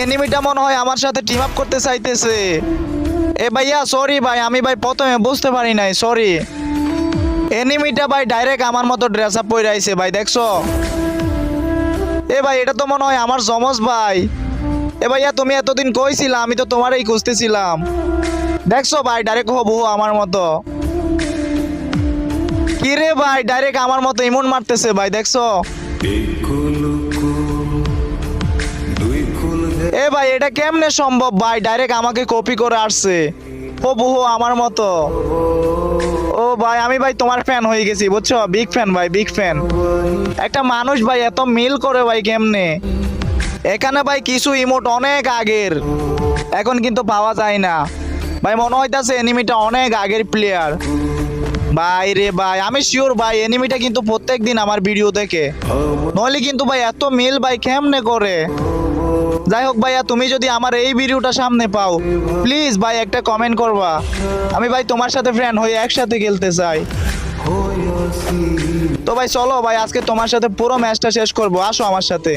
এনিমিটা মনে হয় আমার সাথে টিম আপ করতে চাইতেছে। এ ভাইয়া সরি ভাই, আমি ভাই প্রথমে বুঝতে পারি নাই, সরি। এনিমিটা ভাই ডাইরেক্ট আমার মতো ড্রেস আপ পরে আইছে ভাই, দেখছো? এ ভাই এটা তো মনে হয় আমার জমজ ভাই। এ ভাইয়া তুমি এতদিন কইছিলা, আমি তো তোমারই খুঁজতেছিলাম। দেখছো ভাই ডাইরেক্ট হবু আমার মতো। কি রে ভাই, ডাইরেক্ট আমার মতো ইমন মারতেছে ভাই, দেখছো? এ ভাই এটা কেমনে সম্ভব ভাই, ডাইরেক্ট আমাকে কপি করে আসছে হবু আমার মতো। ও ভাই আমি ভাই তোমার ফ্যান হয়ে গেছি বুঝছো, বিগ ফ্যান ভাই, বিগ ফ্যান। একটা মানুষ ভাই এত মিল করে ভাই কেমনে? এখানে ভাই কিছু ইমোট অনেক আগের, এখন কিন্তু পাওয়া যায় না ভাই। মনে হইতাছে এনিমিটা অনেক আগের প্লেয়ার ভাই রে ভাই। আমি শিওর ভাই এনিমিটা কিন্তু প্রত্যেকদিন আমার ভিডিও দেখে, নইলে কিন্তু ভাই এত মিল ভাই কেমনে করে? যাই হোক ভাইয়া, তুমি যদি আমার এই ভিডিওটা সামনে পাও প্লিজ ভাই একটা কমেন্ট করবা। আমি ভাই তোমার সাথে ফ্রেন্ড হয়ে একসাথে খেলতে চাই। তো ভাই চলো ভাই আজকে তোমার সাথে পুরো ম্যাচটা শেষ করবো, আসো আমার সাথে।